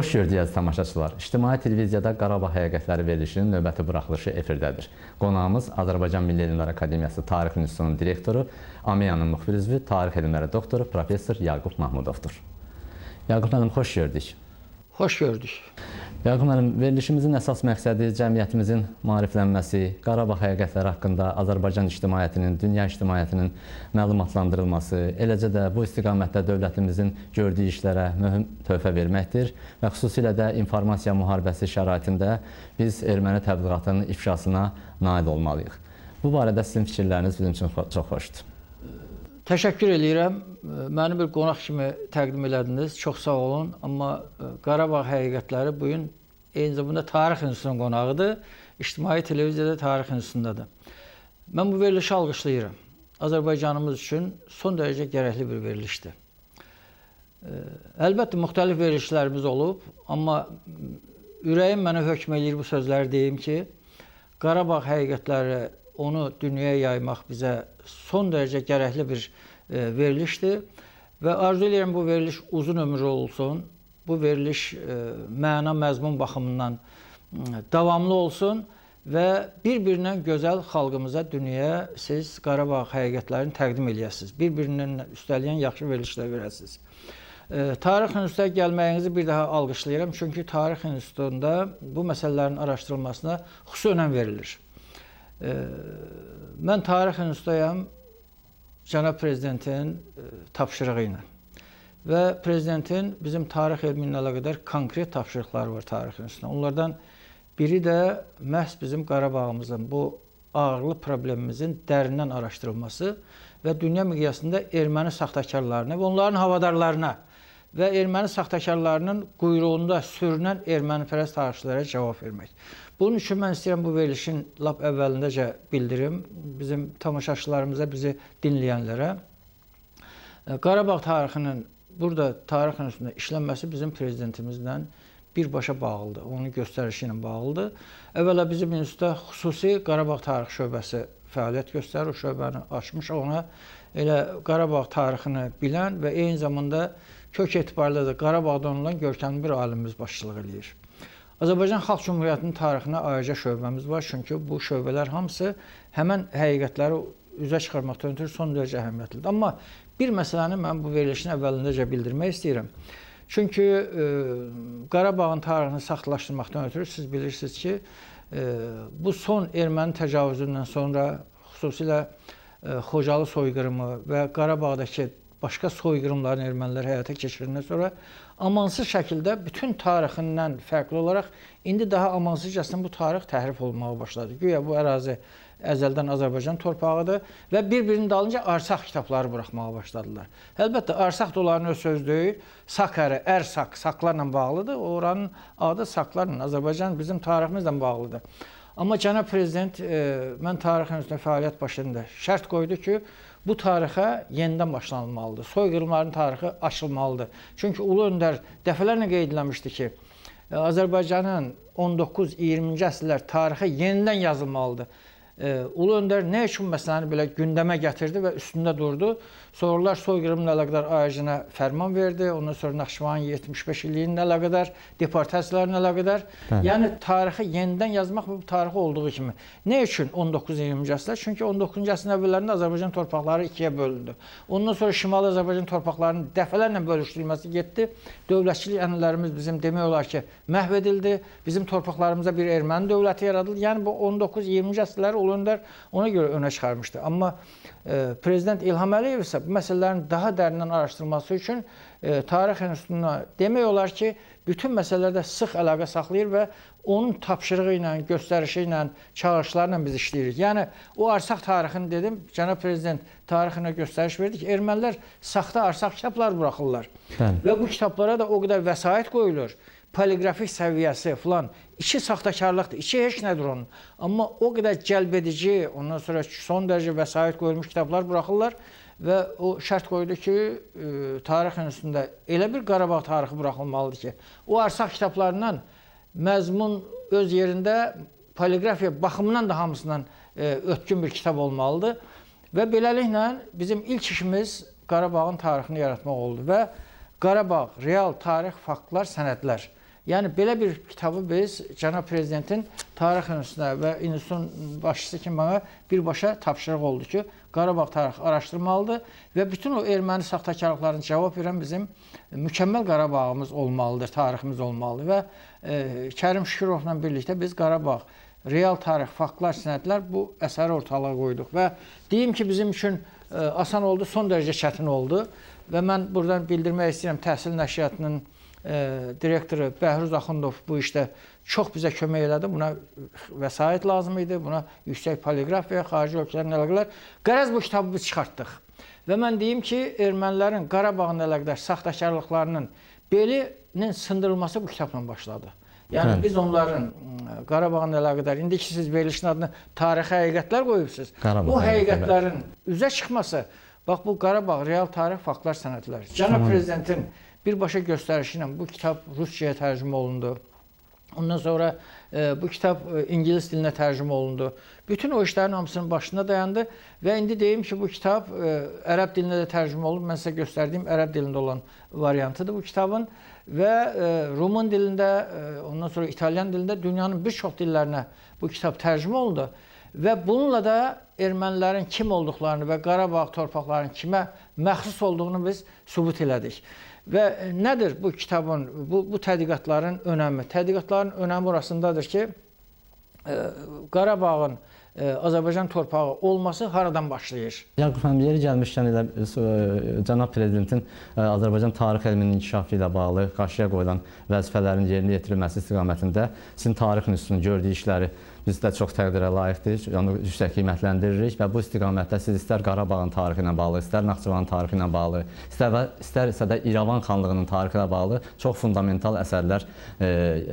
Xoş gördük əziz tamaşaçılar. İctimai televiziyada Qarabağ Həqiqətləri verilişinin növbəti buraxılışı efirdədir. Qonağımız Azərbaycan Milli Elmlər Akademiyası Tarix İnstitutunun direktoru, AMEA-nın müxbir üzvü, tarix elmləri doktoru, professor Yaqub Mahmudovdur. Yaqub müəllim, xoş gördük. Xoş gördük. Yaqub müəllim, verilişimizin əsas məqsədi cəmiyyətimizin maariflənməsi, Qarabağ həqiqətləri haqqında Azərbaycan ictimaiyyətinin, dünya ictimaiyyətinin məlumatlandırılması, eləcə də bu istiqamətdə dövlətimizin gördüyü işlərə mühüm töhfə verməkdir və xüsusilə də informasiya müharibəsi şəraitində biz erməni təbliğatının ifşasına nail olmalıyıq. Bu barədə sizin fikirləriniz bizim üçün çox xoşdur. Təşəkkür edirəm. Məni bir qonaq kimi təqdim elədiniz. Çox sağ olun. Amma Qarabağ həqiqətləri bugün eyni zamanda Tarix İnstitutunun qonağıdır. İctimai televiziyada Tarix İnstitutundadır. Mən bu verilişi alqışlayıram. Azərbaycanımız üçün son dərəcə gərəkli bir verilişdir. Əlbəttə, müxtəlif verilişlərimiz olub. Amma ürəyim mənə hökm eləyir bu sözləri deyim ki, Qarabağ həqiqətləri onu dünyaya yaymaq bizə son dərəcə gərəkli bir verilişdir və arzu edirəm bu veriliş uzun ömürlü olsun, bu veriliş məna, məzmun baxımından davamlı olsun və bir-birindən gözəl xalqımıza, dünyaya siz Qarabağ həqiqətlərini təqdim eləyəsiniz. Bir-birindən üstələyən yaxşı verilişlər verəsiniz. Tarix İnstitutuna gəlməyinizi bir daha alqışlayıram, çünki Tarix İnstitutunda bu məsələlərin araşdırılmasına xüsusi önəm verilir. Mən Tarix İnstitutuyam Cənab Prezidentin tapşırığı ilə və Prezidentin bizim tarix elmi ilə əlaqədar konkret tapşırıqları var Tarix İnstitutuna. Onlardan biri də məhz bizim Qarabağımızın, bu ağırlı problemimizin dərindən araşdırılması və dünya miqyasında erməni saxtakarlarına və onların havadarlarına və erməni saxtakarlarının quyruğunda sürünən ermənipərəst tarixçilərə cavab vermək. Bunun üçün mən istəyirəm bu verilişin lap əvvəlindəcə bildirim bizim tamaşaçılarımıza, bizi dinləyənlərə. Qarabağ tarixinin burada Tarix İnstitutunda işlənməsi bizim prezidentimizlə birbaşa bağlıdır, onun göstərişi ilə bağlıdır. Əvvəla bizim institutda xüsusi Qarabağ tarix şöbəsi fəaliyyət göstərir, o şöbəni açmış, ona elə Qarabağ tarixini bilən və eyni zamanda kök etibarlı da Qarabağdan olan görkəmli bir alimimiz başçılıq edir. Azərbaycan Xalq Cümhuriyyətinin tarixinə ayrıca şöbəmiz var, çünki bu şöbələr hamısı həmən həqiqətləri üzə çıxarmaqdan ötürü son dərəcə əhəmiyyətlidir. Amma bir məsələni mən bu verilişin əvvəlindəcə bildirmək istəyirəm. Çünki Qarabağın tarixini saxtalaşdırmaqdan ötürü siz bilirsiniz ki, bu son erməni təcavüzündən sonra xüsusilə Xocalı soyqırımı və Qarabağdakı başqa soyqırımların ermənilər həyata keçirindən sonra amansız şəkildə bütün tarixindən fərqli olaraq indi daha amansızcasına bu tarix təhrif olunmağa başladı. Güya bu ərazi əzəldən Azərbaycan torpağıdır və bir-birinin dalınca arsaq kitabları buraxmağa başladılar. Əlbəttə, arsaq da onların öz söz deyil, Sakarı, Ərsak, saklarla bağlıdır. Oranın adı saklarla, Azərbaycan bizim tariximizlə bağlıdır. Amma Cənab Prezident, mən Tarix İnstitutuna fəaliyyət başında şərt qoydu ki, bu tarixə yenidən başlanılmalıdır. Soyqırımların tarixi açılmalıdır. Çünki Ulu Öndər dəfələrlə qeyd eləmişdi ki, Azərbaycanın 19-20-ci əsrlər tarixi yenidən yazılmalıdır. Ulu Öndər nə üçün məsələni belə gündəmə gətirdi və üstündə durdu? Sonralar soyqırımla əlaqədar ayəcənə fərman verdi. Ondan sonra Naxçıvanın 75 illiyinə əlaqədar, deportasiyalarına əlaqədar. Yəni tarixi yenidən yazmaq bu tarixi olduğu kimi. Nə üçün 19-20-ci əsrlər? Çünki 19-cu əsrin əvvəllərində Azərbaycan torpaqları ikiyə bölündü. Ondan sonra Şimali Azərbaycan torpaqlarının dəfələrlə bölüşdürülməsi getdi. Dövlətçilik ənənələrimiz bizim demək olar ki, məhv edildi. Bizim torpaqlarımıza bir erməni dövləti yaradıldı. Yəni bu 19-20-ci əsrləri Ulu Öndər ona görə önə çıxarmışdı. Amma Prezident İlham Əliyev isə bu məsələlərin daha dərindən araşdırılması üçün Tarix İnstitutuna demək olar ki, bütün məsələlərdə sıx əlaqə saxlayır və onun tapşırığı ilə, göstərişi ilə, çağırışlarla biz işləyirik. Yəni, o arsaq tarixini dedim, Cənab Prezident tarixinə göstəriş verdi ki, ermənilər saxta arsaq kitablar buraxırlar. Və bu kitablara da o qədər vəsait qoyulur. Poliqrafik səviyyəsi falan, içi saxtakarlıqdır, içi heç nədir onun. Amma o qədər cəlb edici, ondan sonra son dərəcə vəsait qoyulmuş kitablar buraxırlar və o şərt qoydu ki, Tarix İnstitutunda elə bir Qarabağ tarixi buraxılmalıdır ki, o arsaq kitablarından məzmun öz yerində poliqrafiya baxımından da hamısından ötkün bir kitab olmalıdır və beləliklə bizim ilk işimiz Qarabağın tarixini yaratmaq oldu və Qarabağ, real tarix, faktlar, sənədlər Yəni belə bir kitabı biz cənab prezidentin tarix institutuna və institutun başçısı kimi bana birbaşa tapşırıq oldu ki, Qarabağ tarixi araşdırmalıdır və bütün o erməni saxtakarlıqlarına cavab verən bizim mükəmməl Qarabağımız olmalıdır, tariximiz olmalıdır və Kərim Şükurovla birlikdə biz Qarabağ real tarix, faktlar, sənədlər bu əsəri ortalığa qoyduq və deyim ki, bizim üçün asan oldu, son dərəcə çətin oldu və mən buradan bildirmək istəyirəm Təhsil Nəşriyyatının direktoru Bəhruz Axundov bu işdə çox bizə kömək elədi. Buna vəsait lazım idi, buna yüksək poliqrafiya, xarici ölkələrin əlaqələr. Qərəz bu kitabı biz çıxartdıq. Və mən deyim ki, ermənilərin Qarabağın əlaqədar saxtakarlıqlarının belinin sındırılması bu kitabla başladı. Yəni biz onların Qarabağın əlaqədar, indi ki siz verilişin adını tarixi həqiqətlər qoyubsunuz. Bu həqiqətlərin üzə çıxması, bax bu Qarabağ real tarix, faktlar, sənədlər. Cənab prezidentin birbaşa göstərişi ilə bu kitab Rusçaya tərcümə olundu. Ondan sonra bu kitab İngilis dilinə tərcümə olundu. Bütün o işlərin hamısının başında dayandı və indi deyim ki, bu kitab ərəb dilinə də tərcümə olunub. Mən sizə göstərdiyim ərəb dilində olan variantıdır bu kitabın və Rumun dilində, ondan sonra İtalyan dilində dünyanın bir çox dillərinə bu kitab tərcümə olundu. Və bununla da ermənilərin kim olduqlarını və Qarabağ torpaqlarının kimə məxsus olduğunu biz sübut elədik. Və nədir bu kitabın, bu tədqiqatların önəmi? Tədqiqatların önəmi orasındadır ki, Qarabağın Azərbaycan torpağı olması haradan başlayır? Yaqub müəllim, yeri gəlmişkən elə cənab prezidentin Azərbaycan tarix elminin inkişafı ilə bağlı qarşıya qoyulan vəzifələrin yerinə yetirilməsi istiqamətində sizin tarix institutunun gördüyü işləri biz də çox təqdirə layiqdir, onu yüksək qiymətləndiririk və bu istiqamətdə siz istər Qarabağın tarixi ilə bağlı, istər Naxçıvanın tarixi ilə bağlı, istərsə də İrəvan xanlığının tarixi ilə bağlı çox fundamental əsərlər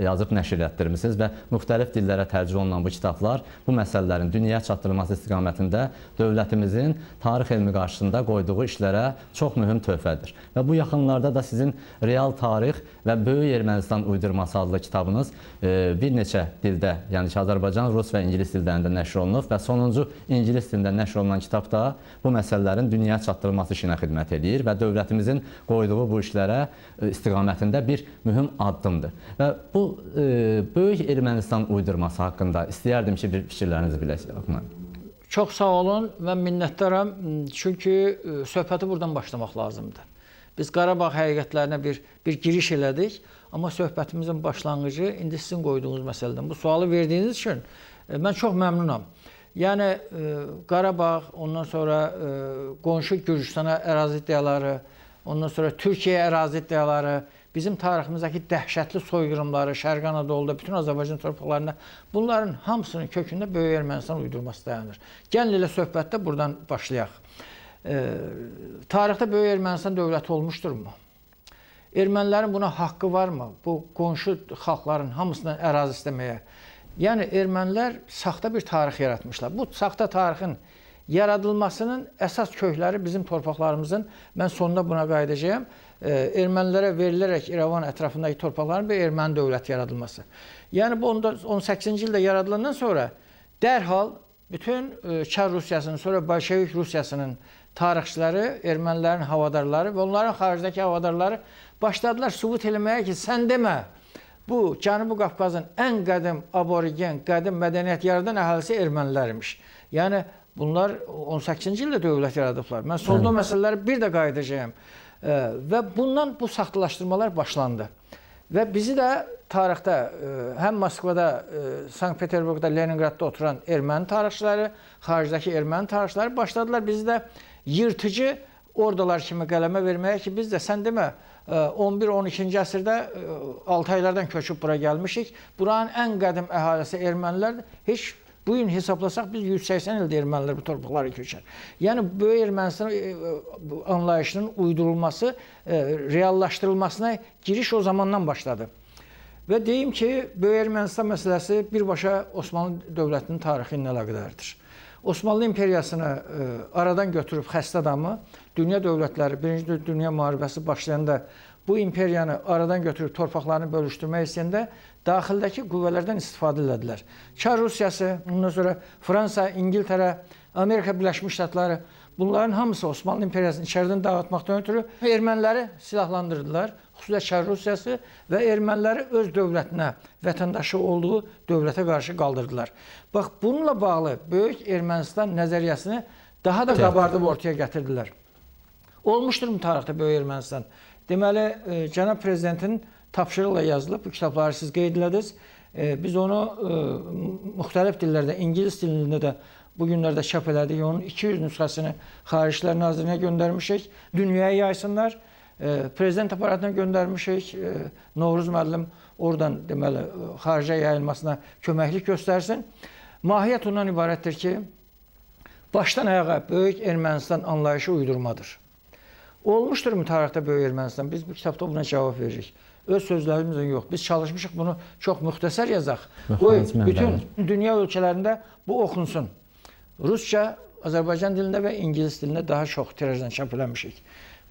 yazıb nəşr etdirmisiniz və müxtəlif dillərə tərcümə olunan bu kitablar bu məsələlərin dünyaya çatdırılması istiqamətində dövlətimizin tarix elmi qarşısında qoyduğu işlərə çox mühüm töhfədir. Və bu yaxınlarda da sizin Real Tarix və Böyük Ermənistan uydurması adlı kitabınız bir neçə dildə, yəni ki, Azərbaycan, Rus və İngilis dillərində nəşr olunub və sonuncu İngilis dilində nəşr olunan kitab da bu məsələlərin dünyaya çatdırılması işinə xidmət edir və dövlətimizin qoyduğu bu işlərə istiqamətində bir mühüm addımdır. Və bu Böyük Ermənistan uydurması haqqında istəyərdim ki, bir fikirlərinizi biləsiniz. Çox sağ olun, mən minnətdaram, çünki söhbəti buradan başlamaq lazımdır. Biz Qarabağ həqiqətlərinə bir giriş elədik, amma söhbətimizin başlanğıcı indi sizin qoyduğunuz məsələdən. Bu sualı verdiyiniz üçün mən çox məmnunam. Yəni Qarabağ, ondan sonra qonşu Gürcüstana ərazi iddiaları, ondan sonra Türkiyə ərazi iddiaları, bizim tariximizdəki dəhşətli soyqırımları, Şərqi Anadoluda, bütün Azərbaycan torpaqlarında bunların hamısının kökündə Böyük Ermənistan uydurması dayanır. Gəlin elə söhbətdə buradan başlayaq. Tarixdə Böyük Ermənistan dövləti olmuşdurmu? Ermənilərin buna haqqı varmı? Bu qonşu xalqların hamısından ərazi istəməyə. Yəni ermənilər saxta bir tarix yaratmışlar. Bu saxta tarixin yaradılmasının əsas kökləri bizim torpaqlarımızın, mən sonunda buna qayıdacağım, ermənilərə verilərək İrəvan ətrafındakı torpaqların bir erməni dövləti yaradılması. Yəni bu 18-ci ildə yaradılandan sonra dərhal bütün Çar Rusiyasının, sonra Bolşevik Rusiyasının tarixçiləri, ermənilərin havadarları və onların xaricdəki havadarları başladılar sübut eləməyə ki, sən demə, bu Cənubi Qafqazın ən qədim aborigen, qədim mədəniyyət yaradan əhalisi ermənilərmiş. Yəni bunlar 18-ci ildə dövlət yaradıblar. Mən sonda məsələləri bir də qayıdacağım. Və bundan bu saxtalaşdırmalar başlandı. Və bizi də tarixdə həm Moskvada, Sankt-Peterburqda, Leningradda oturan erməni tarixçiləri, xaricdəki erməni tarixçiləri başladılar bizi də yırtıcı ordalar kimi qələmə verməyə ki, biz də sən demə 11-12-ci əsrdə Altaylardan köçüb bura gəlmişik. Buranın ən qədim əhalisi ermənilərdir. Heç bu gün hesablasaq biz 180 ildə ermənilər bu torpaqlara köçər. Yəni Böyük Ermənistan anlayışının uydurulması, reallaşdırılmasına giriş o zamandan başladı. Və deyim ki, Böyük Ermənistan məsələsi birbaşa Osmanlı dövlətinin tarixi ilə əlaqədardır. Osmanlı imperiyasını aradan götürüb xəstə adamı, dünya dövlətləri, Birinci Dünya müharibəsi başlayanda bu imperiyanı aradan götürüb torpaqlarını bölüşdürmək istəyəndə daxildəki qüvvələrdən istifadə elədilər. Çar Rusiyası, ondan sonra Fransa, İngiltərə, Amerika Birləşmiş Ştatları, bunların hamısı Osmanlı İmperiyasını içəridən dağıtmaqdan ötürü erməniləri silahlandırdılar. Xüsusilə Çar Rusiyası və erməniləri öz dövlətinə, vətəndaşı olduğu dövlətə qarşı qaldırdılar. Bax, bununla bağlı Böyük Ermənistan nəzəriyyəsini daha da qabardıb ortaya gətirdilər. Olmuşdur mu tarixdə Böyük Ermənistan? Deməli, cənab prezidentin tapşırıqla yazılıb, bu kitabları siz qeyd elədiniz. Biz onu müxtəlif dillərdə, İngilis dilində də bu günlərdə çap elədik. Onun 200 nüsxəsini Xarici İşlər Nazirliyinə göndərmişik. Dünyaya yaysınlar. Prezident aparatına göndərmişik. Novruz müəllim oradan deməli xaricə yayılmasına köməklik göstərsin. Mahiyyət ondan ibarətdir ki, başdan ayağa Böyük Ermənistan anlayışı uydurmadır. Olmuşdur mu tarixdə Böyük Ermənistan? Biz bu kitabda buna cavab veririk. Öz sözlərimizlə yox. Biz çalışmışıq bunu çox müxtəsər yazaq. Qoy bütün dünya ölkələrində bu oxunsun. Rusca, Azərbaycan dilində və İngilis dilində daha çox tirajdan çap eləmişik.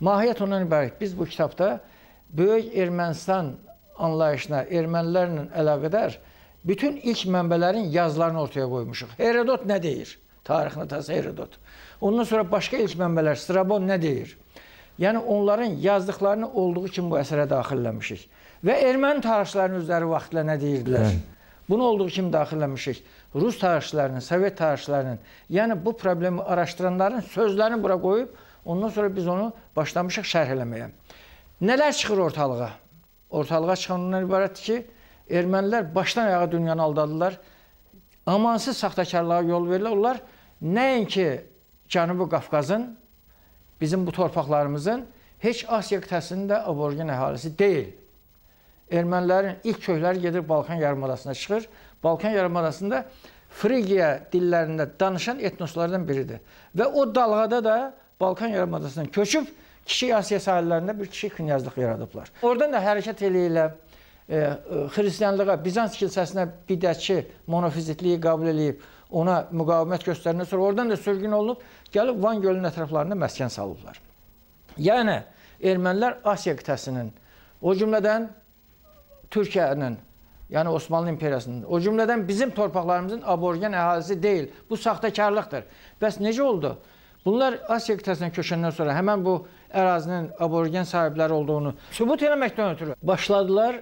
Mahiyyət ondan ibarət. Biz bu kitabda Böyük Ermənistan anlayışına, ermənilərlə əlaqədar bütün ilk mənbələrin yazılarını ortaya qoymuşuq. Herodot nə deyir? Tarixin atası Herodot. Ondan sonra başqa ilk mənbələr, Strabon nə deyir? Yəni onların yazdıqlarını olduğu kimi bu əsərə daxilləmişik. Və erməni tarixçilərinin özləri vaxtla nə deyirdilər? Bunu olduğu kimi daxilləmişik. Rus tarixçilərinin, Sovet tarixçilərinin, yəni bu problemi araşdıranların sözlərini bura qoyub, ondan sonra biz onu başlamışıq şərh eləməyə. Nələr çıxır ortalığa? Ortalığa çıxan ondan ibarətdir ki, ermənilər başdan ayağa dünyanı aldadılar. Amansız saxtakarlığa yol verirlər. Onlar nəinki Cənubi Qafqazın, bizim bu torpaqlarımızın heç Asiya qitəsində aborgen əhalisi deyil. Ermənilərin ilk köyləri gedir Balkan yarımadasına çıxır. Balkan yarımadasında Frigiya dillərində danışan etnoslardan biridir. Və o dalğada da Balkan yarımadasından köçüb Kiçik Asiya sahillərində bir kiçik knyazlıq yaradıblar. Oradan da hərəkət eləyirlər. Xristianlığa, Bizans kilsəsinə bidətçi monofizitliyi qəbul edib, ona müqavimət göstərəndən sonra oradan da sürgün olunub, gəlib Van gölünün ətraflarında məskən salıblar. Yəni, ermənilər Asiya qitəsinin, o cümlədən Türkiyənin, yəni Osmanlı İmperiyasının, o cümlədən bizim torpaqlarımızın aborgen əhalisi deyil. Bu saxtakarlıqdır. Bəs necə oldu? Bunlar Asiya qitəsindən köçəndən sonra həmən bu ərazinin aborgen sahibləri olduğunu sübut eləməkdən ötürü başladılar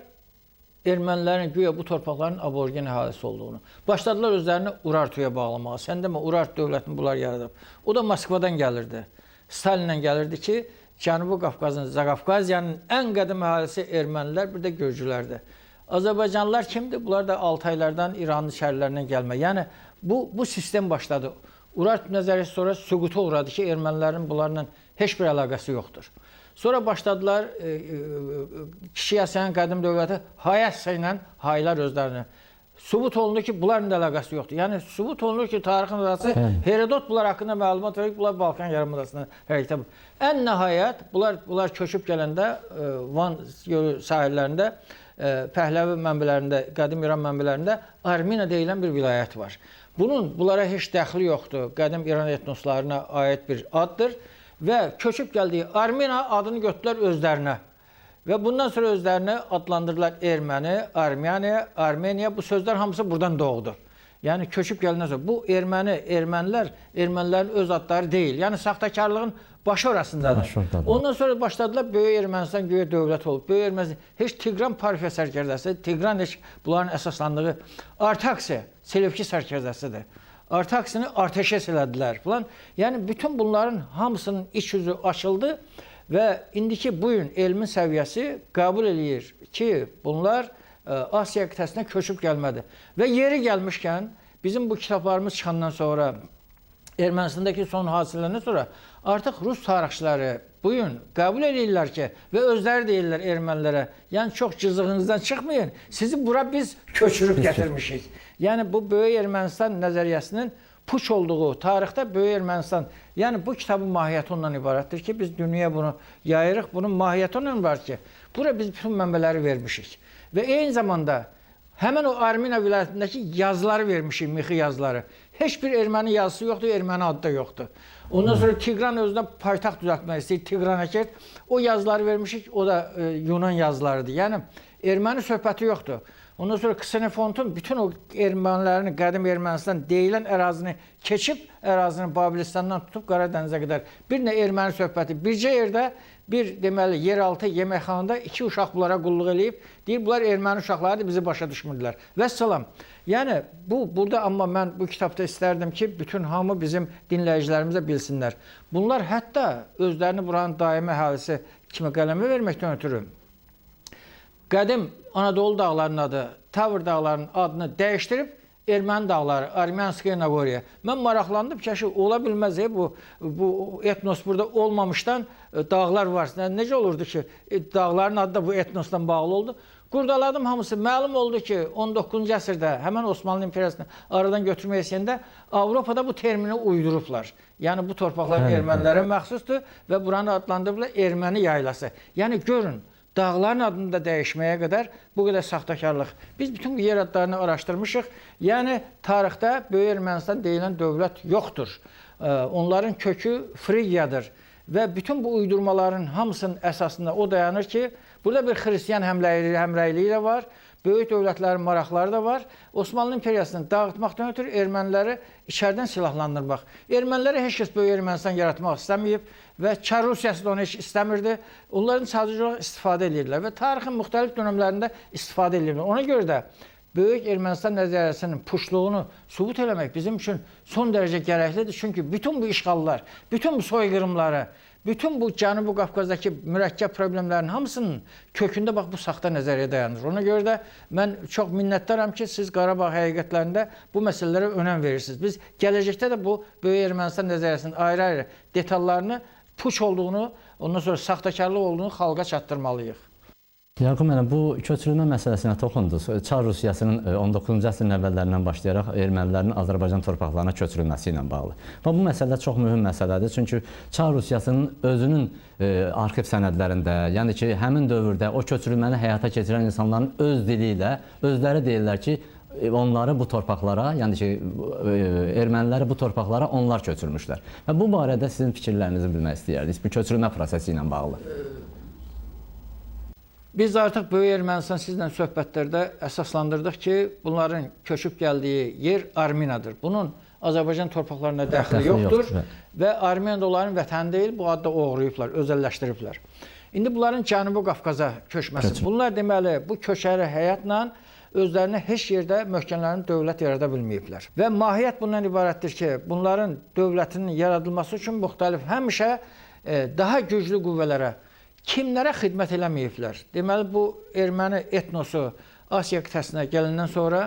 ermənilərin güya bu torpaqların aborgen əhalisi olduğunu. Başladılar özlərini Urartuya bağlamağa. Sən demə, Urartu dövlətini bunlar yaradıb. O da Moskvadan gəlirdi. Stalinlə gəlirdi ki, Cənubi Qafqazın, Zaqafqaziyanın ən qədim əhalisi ermənilər, bir də Gürcülərdir. Azərbaycanlılar kimdir? Bunlar da Altaylardan, İranlı şəhərlərindən gəlmə. Yəni, bu sistem başladı. Urartu nəzəriyyəsi sonra süquta uğradı ki, ermənilərin bunlarla heç bir əlaqəsi yoxdur. Sonra başladılar Kiçik Asiyanın qədim dövləti Hayasa ilə haylar özlərini. Sübut olundu ki, bunların da əlaqəsi yoxdur. Yəni, sübut olunur ki, tarixin arası Herodot bunlar haqqında məlumat verir ki, bunlar Balkan yarımadasına hərəkət edir. Ən nəhayət, bunlar köçüb gələndə Van gölü sahillərində, Pəhləvi mənbələrində, qədim İran mənbələrində Armina deyilən bir vilayət var. Bunlara heç dəxli yoxdur. Qədim İran etnoslarına aid bir addır. Və köçüb gəldiyi Armina adını götürdülər özlərinə. Və bundan sonra özlərini adlandırdılar Erməni, Armeniya. Bu sözlər hamısı buradan doğdu. Yəni köçüb gəldikdən sonra bu ermənilərin öz adları deyil. Yəni saxtakarlığın başı orasındadır. Ondan sonra başladılar Böyük Ermənistan güya dövlət olub. Böyük Ermənistan heç Tigran Parfiya sərkərdəsi, Tigran heç bunların əsaslandığı Artaksi, Selevki sərkərdəsidir. Artaksini Arteşes elədilər falan. Yəni bütün bunların hamısının iç yüzü açıldı və indiki bu gün elmin səviyyəsi qəbul eləyir ki, bunlar Asiya qitəsinə köçüb gəlmədi. Və yeri gəlmişkən bizim bu kitablarımız çıxandan sonra Ermənistandakı son hadisələrdən sonra artıq Rus tarixçiləri bu gün qəbul edirlər ki və özləri deyirlər ermənilərə, yəni çox cızığınızdan çıxmayın, sizi bura biz köçürüb gətirmişik. Yəni bu Böyük Ermənistan nəzəriyyəsinin puç olduğu tarixdə Böyük Ermənistan, yəni bu kitabın mahiyyəti ondan ibarətdir ki, biz dünyaya bunu yayırıq, bunun mahiyyəti ondan ibarət ki, bura biz bütün mənbələri vermişik. Və eyni zamanda həmən o Armina vilayətindəki yazıları vermişik, mixi yazıları. Heç bir erməni yazısı yoxdur, erməni adı da yoxdur. Ondan sonra Tigran özünə paytaxt düzəltmək istəyir, Tigranakert. O yazıları vermişik, o da Yunan yazılarıdır. Yəni, erməni söhbəti yoxdur. Ondan sonra Ksenofontun bütün o ermənilərin, qədim Ermənistan deyilən ərazini keçib, ərazini Babilistandan tutub Qara dənizə qədər bir nə erməni söhbəti. Bircə yerdə bir deməli yeraltı yeməkxanada 2 uşaq bunlara qulluq eləyib. Deyir, bunlar erməni uşaqlarıdır, bizi başa düşmürdülər. Vəssalam. Yəni burada amma mən bu kitabda istərdim ki, bütün hamı bizim dinləyicilərimiz də bilsinlər. Bunlar hətta özlərini buranın daimi əhalisi kimi qələmə verməkdən ötürü qədim Anadolu dağlarının adı, Tavr dağlarının adını dəyişdirib Erməni dağları, Armyanskaya Nagorya. Mən maraqlandım ki, ola bilməz bu etnos burada olmamışdan dağlar var. Necə olurdu ki, dağların adı da bu etnosdan bağlı oldu? Qurdaladım hamısı. Məlum oldu ki, 19-cu əsrdə həmən Osmanlı İmperiyasını aradan götürmək istəyəndə Avropada bu termini uydurublar. Yəni bu torpaqlar ermənilərə məxsusdur və buranı adlandırıblar Erməni yaylası. Yəni görün, dağların adını da dəyişməyə qədər bu qədər saxtakarlıq. Biz bütün bu yer adlarını araşdırmışıq. Yəni tarixdə Böyük Ermənistan deyilən dövlət yoxdur. Onların kökü Frigiyadır və bütün bu uydurmaların hamısının əsasında o dayanır ki, burada bir xristian həmrəyliyi də var, böyük dövlətlərin maraqları da var. Osmanlı İmperiyasını dağıtmaqdan ötürü erməniləri içərdən silahlandırmaq. Erməniləri heç kəs Böyük Ermənistan yaratmaq istəməyib və Çar Rusiyası da onu heç istəmirdi. Onların sadəcə olaraq istifadə edirlər və tarixin müxtəlif dönəmlərində istifadə edirlər. Ona görə də Böyük Ermənistan nəzəriyyəsinin puşluğunu sübut eləmək bizim üçün son dərəcə gərəklidir. Çünki bütün bu işğallar, bütün bu soyqırımları, bütün bu Cənubi Qafqazdakı mürəkkəb problemlərin hamısının kökündə bax bu saxta nəzəriyyə dayanır. Ona görə də mən çox minnətdaram ki, siz Qarabağ həqiqətlərində bu məsələlərə önəm verirsiniz. Biz gələcəkdə də bu Böyük Ermənistan nəzəriyyəsinin ayrı-ayrı detallarını, puç olduğunu, ondan sonra saxtakarlıq olduğunu xalqa çatdırmalıyıq. Yaqub müəllim, bu köçürülmə məsələsinə toxundunuz. Çar Rusiyasının 19-cu əsrin əvvəllərindən başlayaraq ermənilərin Azərbaycan torpaqlarına köçürülməsi ilə bağlı. Və bu məsələ çox mühüm məsələdir. Çünki Çar Rusiyasının özünün arxiv sənədlərində, yəni ki, həmin dövrdə o köçürülməni həyata keçirən insanların öz dili ilə özləri deyirlər ki, onları bu torpaqlara, yəni ki, erməniləri bu torpaqlara onlar köçürmüşlər. Və bu barədə sizin fikirlərinizi bilmək istəyərdik, bu köçürülmə prosesi ilə bağlı. Biz artıq Böyük Ermənistan sizlə söhbətlərdə əsaslandırdıq ki, bunların köçüb gəldiyi yer Arminadır. Bunun Azərbaycan torpaqlarına dəxli yoxdur və Armeniya da onların vətəni deyil, bu adda oğruyublar, özəlləşdiriblər. İndi bunların Cənubi Qafqaza köçməsi. Bunlar deməli bu köçəri həyatla özlərinə heç yerdə möhkəmlənmiş dövlət yarada bilməyiblər. Və mahiyyət bundan ibarətdir ki, bunların dövlətinin yaradılması üçün müxtəlif həmişə daha güclü qüvvələrə, kimlərə xidmət eləməyiblər? Deməli, bu erməni etnosu Asiya qitəsinə gəlindən sonra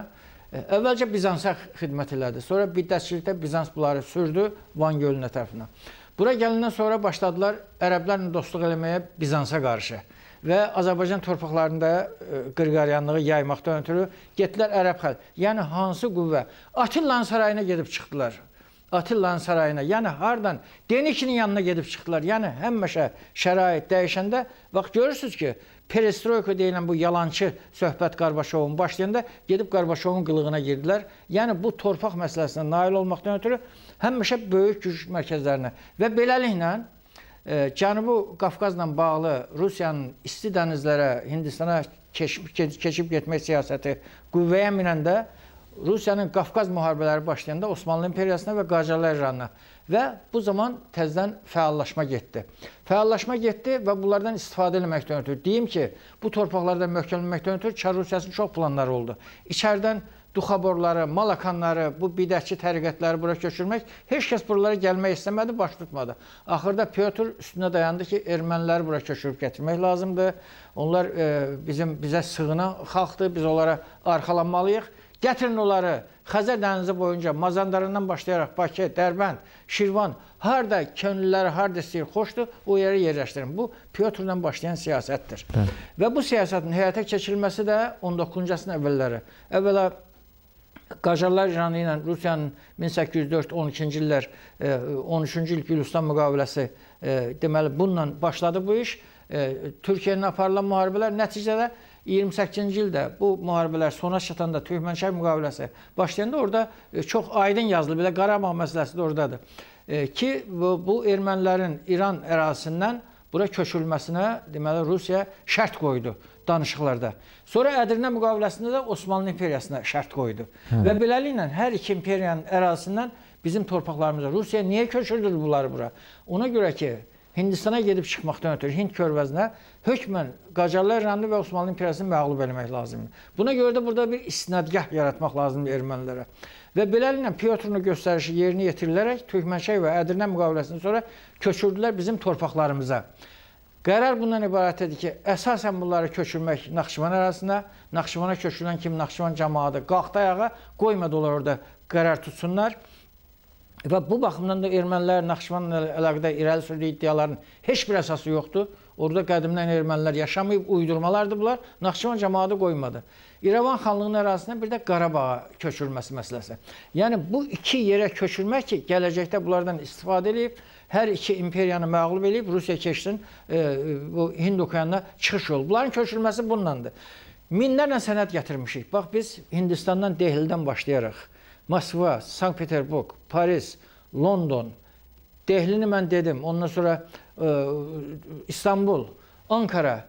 əvvəlcə Bizansa xidmət elədi. Sonra biddətçilikdə Bizans bunları sürdü Van gölünə tərəfinə. Bura gəlindən sonra başladılar ərəblərlə dostluq eləməyə Bizansa qarşı və Azərbaycan torpaqlarında qırqaryanlığı yaymaqdan ötürü getdilər ərəb xalq. Yəni hansı qüvvə? Attillanın sarayına gedib çıxdılar. Attillanın sarayına, yəni hardan? Denikinin yanına gedib çıxdılar. Yəni həmişə şərait dəyişəndə, bax görürsünüz ki, perestroika deyilən bu yalançı söhbət Qarbaşovun başlayanda gedib Qarbaşovun qılığına girdilər. Yəni bu torpaq məsələsinə nail olmaqdan ötürü həmişə böyük güc mərkəzlərinə və beləliklə Cənubi Qafqazla bağlı Rusiyanın isti dənizlərə, Hindistana keçib getmək siyasəti qüvvəyə minəndə Rusiyanın Qafqaz müharibələri başlayanda Osmanlı İmperiyasına və Qacarlar İranına və bu zaman təzədən fəallaşma getdi. Fəallaşma getdi və bunlardan istifadə etməkdən ötürü deyim ki, bu torpaqlarda möhkəmlənməkdən ötürü Çar Rusiyasının çox planları oldu. İçəridən duxaborları, malakanları, bu bidətçi təriqətləri bura köçürmək, heç kəs buralara gəlmək istəmədi, baş tutmadı. Axırda Pyotr üstünə dayandı ki, erməniləri bura köçürüb gətirmək lazımdır. Onlar bizə sığınan xalqdır, biz onlara arxalanmalıyıq. Gətirin onları Xəzər dənizi boyunca Mazandarandan başlayaraq Bakı, Dərbənd, Şirvan, harda könüllüləri harda istəyir, xoşdur, o yerə yerləşdirin. Bu Pyotrla başlayan siyasətdir. Və bu siyasətin həyata keçirilməsi də 19-cu əsrin əvvəlləri. Əvvəla Qacarlar İranı ilə Rusiyanın 1804-12-ci illər 13-cü il Gülüstan müqaviləsi deməli bununla başladı bu iş. Türkiyənin aparılan müharibələr nəticədə 28-ci ildə bu müharibələr sona çatanda Türkmənçay müqaviləsi başlayanda orada çox aydın yazılıb, belə Qarabağ məsələsi də oradadır. Ki bu ermənilərin İran ərazisindən bura köçürülməsinə deməli Rusiya şərt qoydu danışıqlarda. Sonra Ədirnə müqaviləsində də Osmanlı imperiyasına şərt qoydu. Və beləliklə hər iki imperiyanın ərazisindən bizim torpaqlarımıza Rusiya niyə köçürdü bunları bura? Ona görə ki, Hindistana gedib çıxmaqdan ötürü Hind körfəzinə hökmən Qacarlar İranlı və Osmanlı imperiyasını məğlub etmək lazımdır. Buna görə də burada bir istinadgah yaratmaq lazımdır ermənilərə. Və beləliklə Pyotrun göstərişi yerinə yetirilərək Türkmənçay və Ədirnə müqaviləsindən sonra köçürdülər bizim torpaqlarımıza. Qərar bundan ibarət idi ki, əsasən bunları köçürmək Naxçıvan ərazisinə, Naxçıvana köçürülən kimi Naxçıvan cəmaatı qalxdı ayağa, qoymadılar orada qərar tutsunlar. Və bu baxımdan da ermənilər Naxçıvanla əlaqədar irəli sürdüyü iddiaların heç bir əsası yoxdur. Orada qədimdən ermənilər yaşamayıb, uydurmalardı bunlar. Naxçıvan cəmaatı qoymadı. İrəvan xanlığının ərazisindən bir də Qarabağa köçürülməsi məsələsi. Yəni bu iki yerə köçürmək ki, gələcəkdə bunlardan istifadə edib, hər iki imperiyanı məğlub edib, Rusiya keçsin bu Hind okeanına çıxış yolu. Bunların köçürülməsi bundandır. Minlərlə sənəd gətirmişik. Bax biz Hindistandan, Dehlidən başlayaraq Moskva, Sankt-Peterburg, Paris, London, Dehlini mən dedim, ondan sonra İstanbul, Ankara,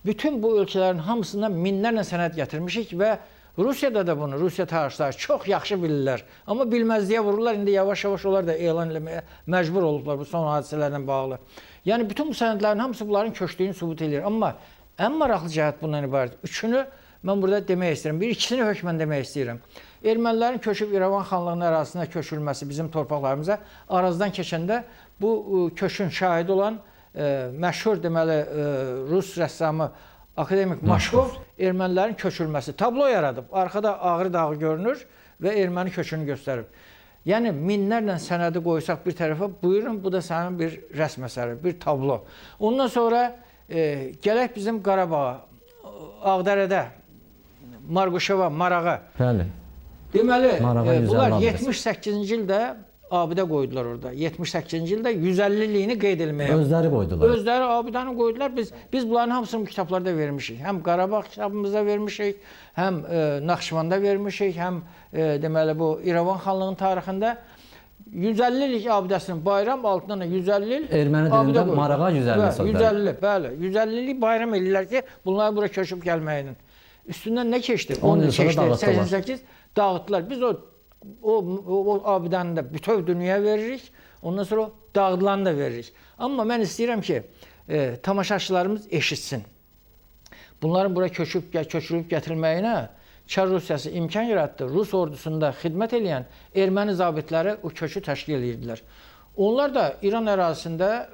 bütün bu ölkələrin hamısından minlərlə sənəd gətirmişik və Rusiyada da bunu, Rusiya tarixçiləri çox yaxşı bilirlər. Amma bilməzliyə vururlar, indi yavaş-yavaş onlar da elan eləməyə məcbur olublar bu son hadisələrlə bağlı. Yəni bütün bu sənədlərin hamısı bunların köçdüyünü sübut edir. Amma ən maraqlı cəhət bundan ibarət. Üçünü mən burada demək istəyirəm. Bir ikisini hökmən demək istəyirəm. Ermənilərin köçüb İrəvan xanlığının ərazisinə köçürülməsi bizim torpaqlarımıza Arazdan keçəndə bu köçün şahidi olan məşhur deməli Rus rəssamı akademik Maşkov ermənilərin köçürülməsi tablo yaradıb. Arxada Ağrı dağı görünür və erməni köçünü göstərib. Yəni minlərlə sənədi qoysaq bir tərəfə, buyurun bu da sənin bir rəsm əsəri, bir tablo. Ondan sonra gələk bizim Qarabağa, Ağdərədə, Marquşeva, Marağa. Bəli. Deməli, bunlar 78-ci ildə abidə qoydular orada. 78-ci ildə 150-liyini qeyd etməyə. Özləri qoydular. Özləri abidanı qoydular. Biz bunların hamısını bu kitablarda vermişik. Həm Qarabağ kitabımızda vermişik, həm Naxçıvanda vermişik, həm deməli bu İrəvan xanlığının tarixində 150-lik abidəsinin bayram altından da 150 il Erməni dilində Marağa 150 sözləri. 150, bəli. 150-lik bayram edirlər ki, bunlar bura köçüb gəlməyinin. Üstündən nə keçdi? 10 il keçdi, 88 dağıtdılar. Biz o abidəni də bütöv dünyaya veririk. Ondan sonra dağıdılanı da veririk. Amma mən istəyirəm ki, tamaşaçılarımız eşitsin. Bunların bura köçürülüb gətirilməyinə Çar Rusiyası imkan yaratdı. Rus ordusunda xidmət edən erməni zabitləri o köçü təşkil edirdilər. Onlar da İran ərazisində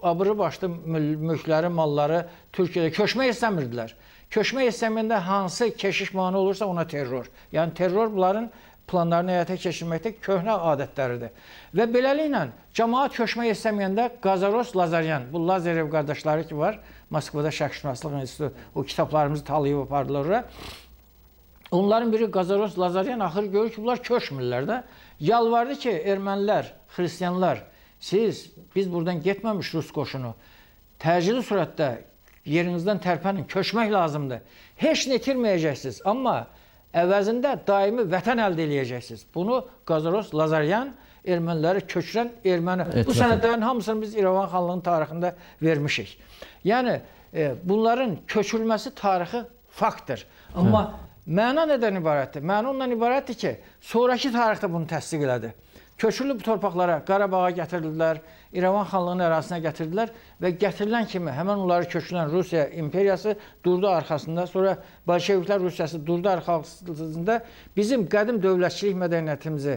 abırı başlı mülkləri, malları Türkiyədə köçmək istəmirdilər. Köçmək istəməyəndə hansı keşiş mane olursa ona terror. Yəni terror bunların planlarını həyata keçirməkdə köhnə adətləridir. Və beləliklə cəmaət köçmək istəməyəndə Qazaros Lazaryan, bu Lazarev qardaşları ki var, Moskvada Şərqşünaslıq İnstitutu o kitablarımızı talayıb apardılar oraya. Onların biri Qazaros Lazaryan axır görür ki, bunlar köçmürlər də. Yalvardı ki, ermənilər, xristiyanlar, biz buradan getməmiş Rus qoşunu, təcili surətdə yerinizdən tərpənin, köçmək lazımdır. Heç nə itirməyəcəksiniz, amma əvəzində daimi vətən əldə edəcəksiniz. Bunu Qazaros Lazaryan erməniləri köçürən erməni. Bu sənədlərin hamısını biz İrəvan xanlığının tarixində vermişik. Yəni, bunların köçürülməsi tarixi faktdır. Amma məna nədən ibarətdir? Məna ondan ibarətdir ki, sonraki tarixdə bunu təsdiq elədi. Köçürülüb torpaqlara, Qarabağa gətirdilər, İrəvan xanlığının ərazisinə gətirdilər və gətirilən kimi həmən onları köçürülən Rusiya imperiyası durdu arxasında, sonra Bolşeviklər Rusiyası durdu arxasında bizim qədim dövlətçilik mədəniyyətimizi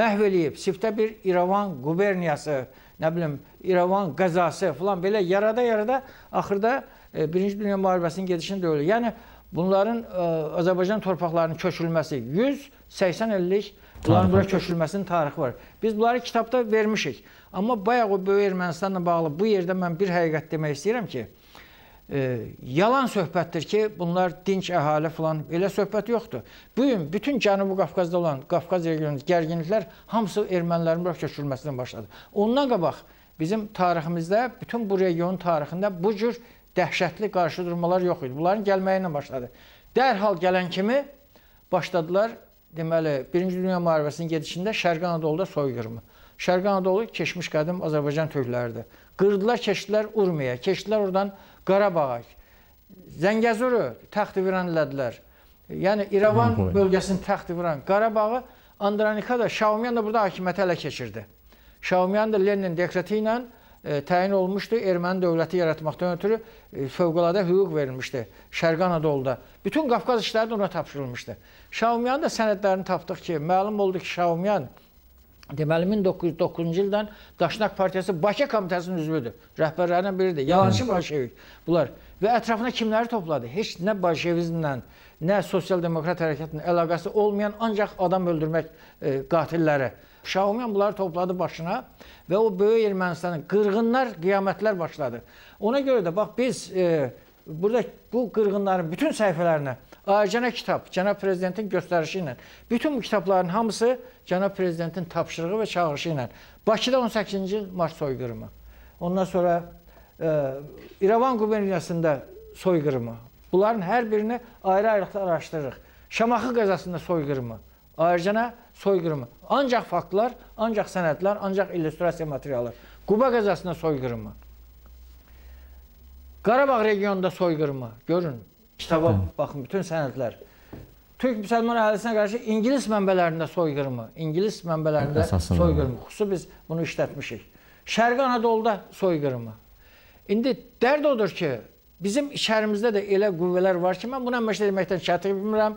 məhv eləyib, siftə bir İrəvan quberniyası, nə bilim, İrəvan qəzası falan belə yarada axırda Birinci Dünya müharibəsinin gedişini də öyle. Yəni bunların Azərbaycan torpaqlarının köçürülməsi 180 illik bunların bura köçürülməsinin tarixi var. Biz bunları kitabda vermişik. Amma bayaq o Böyük Ermənistanla bağlı bu yerdə mən bir həqiqət demək istəyirəm ki, yalan söhbətdir ki, bunlar dinc əhali falan, elə söhbət yoxdur. Bugün bütün Cənubi Qafqazda olan Qafqaz regionu gərginliklər hamısı ermənilərin bura köçürülməsindən başladı. Ondan qabaq bizim tariximizdə, bütün bu regionun tarixində bu cür dəhşətli qarşıdurmalar yox idi. Bunların gəlməyi ilə başladı. Dərhal gələn kimi başladılar, deməli, Birinci Dünya müharibəsinin gedişində Şərqi Anadoluda soyqırımı. Şərqi Anadolu keçmiş qədim Azərbaycan türkləridir. Qırdılar, keçdilər Urmiya, keçdilər oradan Qarabağa, Zəngəzuru təxti-viran elədilər. Yəni İrəvan bölgəsini təxti-viran, Qarabağı Andranika da, Şaumyan da burada hakimiyyəti ələ keçirdi. Şaumyan da Lenin dekreti ilə təyin olmuşdu. Erməni dövləti yaratmaqdan ötürü fövqəladə hüquq verilmişdi Şərqi Anadoluda. Bütün Qafqaz işləri də ona tapşırılmışdı. Şaumyan da sənədlərini tapdıq ki, məlum oldu ki, Şaumyan deməli 1909-cu ildən Daşnak Partiyası Bakı Komitəsinin üzvüdür. Rəhbərlərindən biridir. Yalançı bolşevik bunlar. Və ətrafına kimləri topladı? Heç nə bolşevizmlə, nə sosial-demokrat hərəkatının əlaqəsi olmayan ancaq adam öldürmək qatilləri. Şaumyan bunları topladı başına və o böyük Ermənistanın qırğınlar, qiyamətlər başladı. Ona görə də bax biz burada bu qırğınların bütün səhifələrinə Ayəcənə kitab, Cənab Prezidentin göstərişi ilə, bütün bu kitabların hamısı Cənab Prezidentin tapşırığı və çağırışı ilə. Bakıda 18-ci mart soyqırımı, ondan sonra İrəvan quberniyasında soyqırımı, bunların hər birini ayrı-ayrı araşdırırıq. Şamaxı qəzasında soyqırımı, Ayəcənə soyqırımı, ancaq faktlar, ancaq sənədlər, ancaq illüstrasiya materialı. Quba qəzasında soyqırımı, Qarabağ regionunda soyqırımı, görün. Kitaba baxın, bütün sənədlər. Türk müsəlman əhalisinə qarşı İngilis mənbələrində soyqırımı, İngilis mənbələrində soyqırımı. Xüsusi biz bunu işlətmişik. Şərqi Anadoluda soyqırımı. İndi dərd odur ki, bizim içərimizdə də elə qüvvələr var ki, mən buna məşlə deməkdən çətin bilmirəm.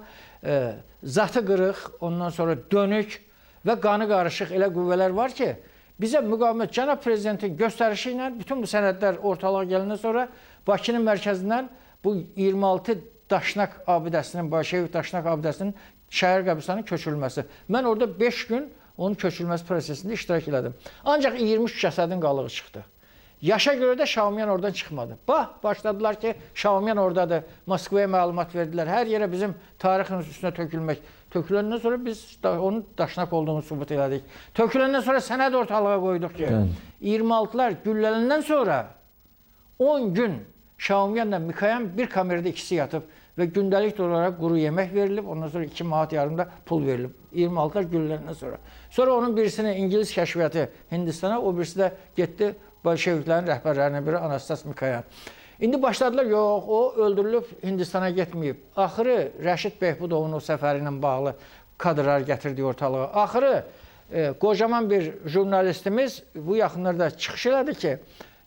Zatı qırıq, ondan sonra dönük və qanı qarışıq elə qüvvələr var ki, bizə müqavimət Cənab Prezidentin göstərişi ilə bütün bu sənədlər ortalığa gələndən sonra Bakının mərkəzindən bu 26 Daşnak abidəsinin, Bolşevik Daşnak abidəsinin şəhər qəbristanının köçürülməsi. Mən orada 5 gün onun köçürülməsi prosesində iştirak elədim. Ancaq 23 cəsədin qalığı çıxdı. Yaşa görə də Şaumyan oradan çıxmadı. Başladılar ki, Şaumyan oradadır. Moskvaya məlumat verdilər. Hər yerə bizim tarixin üstünə tökülmək. Töküləndən sonra biz onun Daşnak olduğunu sübut elədik. Töküləndən sonra sənəd ortalığa qoyduq ki, 26'lar güllələndən sonra 10 gün Şaumyanla Mikayan bir kamerada ikisi yatıb və gündəlik olaraq quru yemək verilib, ondan sonra 2 manat yarımda pul verilib. 26'lar güllələrindən sonra. Sonra onun birisini İngiliz kəşfiyyatı Hindistana, o birisi də getdi Bolşeviklərin rəhbərlərindən biri Anastas Mikayan. İndi başladılar, yox, o öldürülüb Hindistana getməyib. Axırı Rəşid Behbudovun o səfəri ilə bağlı kadrlar gətirdi ortalığa. Axırı qocaman bir jurnalistimiz bu yaxınlarda çıxış elədi ki,